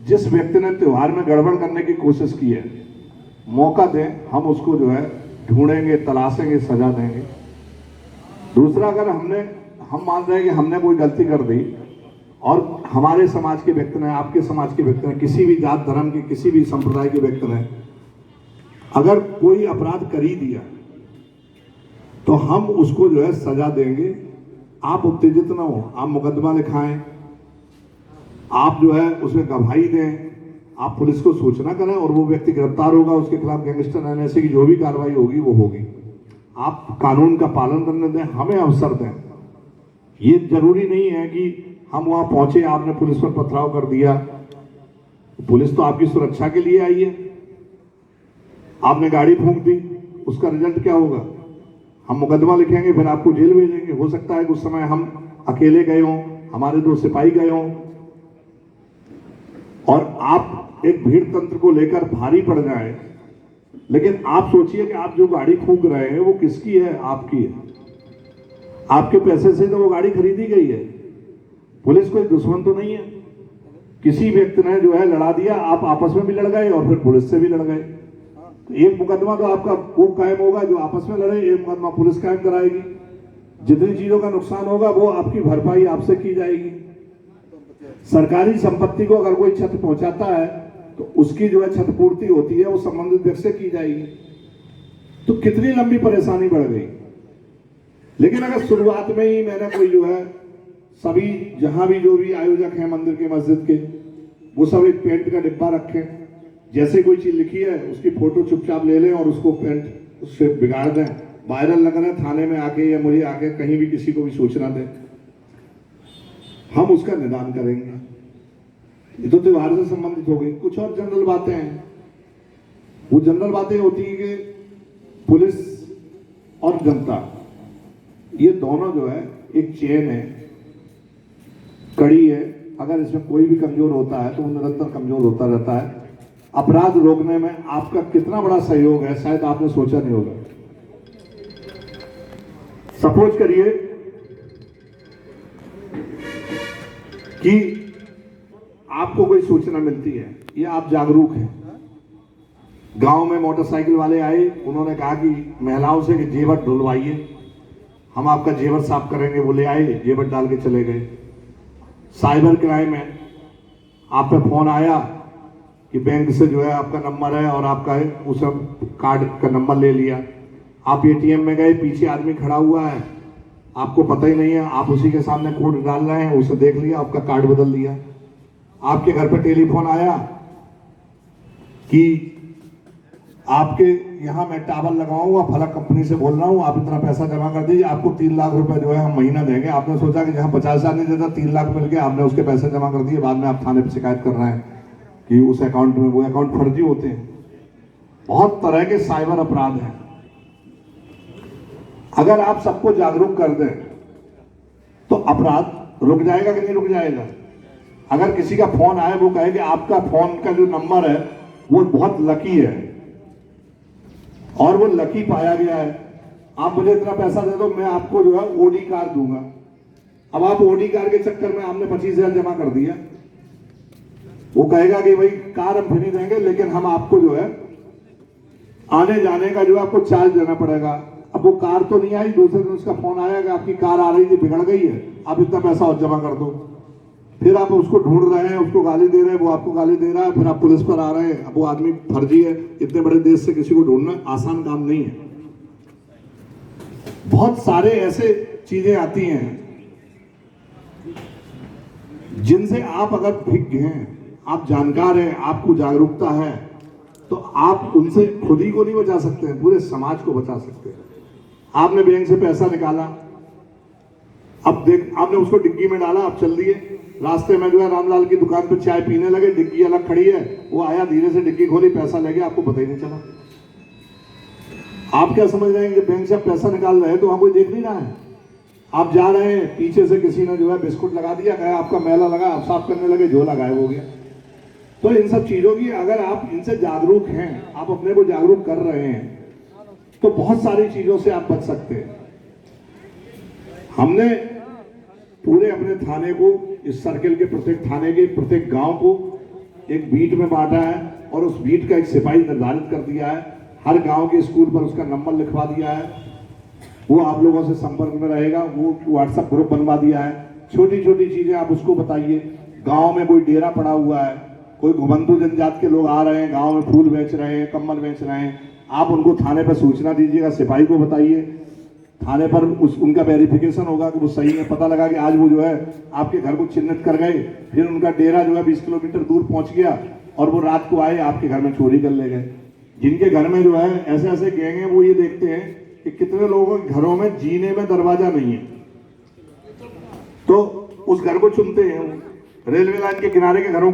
जिस व्यक्ति ने त्योहार में गड़बड़ करने की कोशिश की है, मौका दें, हम उसको जो है ढूंढेंगे, तलाशेंगे, सजा देंगे। दूसरा, अगर हम मान रहे हैं कि हमने कोई गलती कर दी और हमारे समाज के व्यक्ति ने, आपके समाज के व्यक्ति ने, किसी भी जात धर्म के, किसी भी संप्रदाय के व्यक्ति ने अगर कोई अपराध कर ही दिया तो हम उसको जो है सजा देंगे। आप उत्तेजित ना हो, आप मुकदमा लिखाएं, आप जो है उसमें गवाही दें, आप पुलिस को सूचना करें और वो व्यक्ति गिरफ्तार होगा, उसके खिलाफ गैंगस्टर एनएसए की जो भी कार्रवाई होगी वो होगी। आप कानून का पालन करने दें, हमें अवसर दें। ये जरूरी नहीं है कि हम वहां पहुंचे, आपने पुलिस पर पथराव कर दिया। पुलिस तो आपकी सुरक्षा के लिए आई है। आपने गाड़ी फूंक दी, उसका रिजल्ट क्या होगा? हम मुकदमा लिखेंगे, फिर आपको जेल भेजेंगे। हो सकता है कि उस समय हम अकेले गए हों, हमारे 2 सिपाही गए हों और आप एक भीड़ तंत्र को लेकर भारी पड़ जाए। लेकिन आप सोचिए कि आप जो गाड़ी फूंक रहे हैं वो किसकी है? आपकी है। आपके पैसे से तो वो गाड़ी खरीदी गई है। पुलिस कोई दुश्मन तो नहीं है। किसी व्यक्ति ने जो है लड़ा दिया, आप आपस में भी लड़ गए और फिर पुलिस से भी लड़ गए। एक मुकदमा तो आपका वो कायम होगा जो आपस में लड़े, एक मुकदमा पुलिस कायम कराएगी। जितनी चीजों का नुकसान होगा वो आपकी भरपाई आपसे की जाएगी। सरकारी संपत्ति को अगर कोई क्षति पहुंचाता है तो उसकी जो है क्षतिपूर्ति होती है, वो संबंधित व्यक्ति से की जाएगी। तो कितनी लंबी परेशानी बढ़ गई। लेकिन अगर शुरुआत में ही मैंने कोई जो है सभी जहां भी जो भी आयोजक हैं मंदिर के, मस्जिद के, वो सब एक पेंट का डिब्बा रखें। जैसे कोई चीज लिखी है उसकी फोटो चुपचाप ले लें और उसको पेंट उससे बिगाड़ दें। वायरल न करें, थाने में आके या मुझे आके कहीं भी किसी को भी सूचना दें, हम उसका निदान करेंगे। ये तो त्योहार से संबंधित हो गई। कुछ और जनरल बातें हैं। वो जनरल बातें होती है कि पुलिस और जनता, ये दोनों जो है एक चेन है, कड़ी है। अगर इसमें कोई भी कमजोर होता है तो वो निरंतर कमजोर होता रहता है। अपराध रोकने में आपका कितना बड़ा सहयोग है, शायद आपने सोचा नहीं होगा। सपोज करिए कि आपको कोई सूचना मिलती है या आप जागरूक हैं। गांव में मोटरसाइकिल वाले आए, उन्होंने कहा कि महिलाओं से कि जेवर धुलवाइए, हम आपका जेवर साफ करेंगे। वो ले आए, जेवर डाल के चले गए। साइबर क्राइम है, आप पे फोन आया कि बैंक से जो है आपका नंबर है और आपका है, उस कार्ड का नंबर ले लिया। आप एटीएम में गए, पीछे आदमी खड़ा हुआ है, आपको पता ही नहीं है, आप उसी के सामने कोड डाल रहे हैं, उसे देख लिया, आपका कार्ड बदल दिया। आपके घर पर टेलीफोन आया कि आपके यहाँ मैं टावर लगाऊंगा, फलक कंपनी से बोल रहा हूँ, आप इतना पैसा जमा कर दीजिए, आपको 3 लाख रुपए जो है हम महीना देंगे। आपने सोचा कि जहाँ 50,000 नहीं देता 3 लाख मिल गया, आपने उसके पैसे जमा कर दिए। बाद में आप थाने पर शिकायत कर रहे हैं कि उस अकाउंट में, वो अकाउंट फर्जी होते हैं। बहुत तरह के साइबर अपराध हैं। अगर आप सबको जागरूक कर दें तो अपराध रुक जाएगा कि नहीं रुक जाएगा? अगर किसी का फोन आए, वो कहे कि आपका फोन का जो नंबर है वो बहुत लकी है और वो लकी पाया गया है, आप मुझे इतना पैसा दे दो, मैं आपको जो है ओडी कार दूंगा। अब आप ओडी कार के चक्कर में आपने 25,000 जमा कर दिया। वो कहेगा कि भाई कार हम फ्री देंगे, लेकिन हम आपको जो है आने जाने का जो है आपको चार्ज देना पड़ेगा। अब वो कार तो नहीं आई, दूसरे दिन उसका फोन आया कि आपकी कार आ रही थी, बिगड़ गई है, आप इतना पैसा और जमा कर दो। फिर आप उसको ढूंढ रहे हैं, उसको गाली दे रहे हैं, वो आपको गाली दे रहा है, फिर आप पुलिस पर आ रहे हैं। अब वो आदमी फर्जी है। इतने बड़े देश से किसी को ढूंढना आसान काम नहीं है। बहुत सारे ऐसे चीजें आती हैं जिनसे आप अगर भिज्ञ हैं, आप जानकार हैं, आपको जागरूकता है, तो आप उनसे खुद ही को नहीं बचा सकते हैं, पूरे समाज को बचा सकते हैं। आपने बैंक से पैसा निकाला, अब देख आपने उसको डिग्गी में डाला, आप चल दिए। रास्ते में जो है रामलाल की दुकान पर चाय पीने लगे, डिग्गी अलग खड़ी है, वो आया, धीरे से डिग्गी खोली, पैसा ले गया, आपको पता ही नहीं चला। आप क्या समझ रहे हैं कि बैंक से आप पैसा निकाल रहे हैं तो वहां कोई देख नहीं रहा है? आप जा रहे हैं, पीछे से किसी ने जो है बिस्कुट लगा दिया, कहा आपका मैला लगा, आप साफ करने लगे, झोला गायब हो गया। तो इन सब चीजों की अगर आप इनसे जागरूक हैं, आप अपने को जागरूक कर रहे हैं, तो बहुत सारी चीजों से आप बच सकते हैं। हमने पूरे अपने थाने को, इस सर्किल के प्रत्येक थाने के प्रत्येक गांव को एक बीट में बांटा है और उस बीट का एक सिपाही निर्धारित कर दिया है, हर गांव के स्कूल पर उसका नंबर लिखवा दिया है, वो आप लोगों से संपर्क में रहेगा, वो व्हाट्सएप ग्रुप बनवा दिया है। छोटी छोटी चीजें आप उसको बताइए। गांव में कोई डेरा पड़ा हुआ है, कोई घुमंतु जनजाति के लोग आ रहे हैं, गांव में फूल बेच रहे हैं, कम्बल बेच रहे हैं, आप उनको थाने पर सूचना दीजिएगा, सिपाही को बताइए, थाने पर उनका वेरिफिकेशन होगा कि वो सही है। पता लगा कि आज वो जो है आपके घर को चिन्हित कर गए, फिर उनका डेरा जो है 20 किलोमीटर दूर पहुंच गया और वो रात को आए आपके घर में चोरी कर ले गए। जिनके घर में जो है ऐसे ऐसे गैंग हैं, वो ये देखते हैं कि कितने लोगों के घरों में जीने में दरवाजा नहीं है, तो उस घर को चुनते हैं। रेलवे लाइन के किनारे के घरों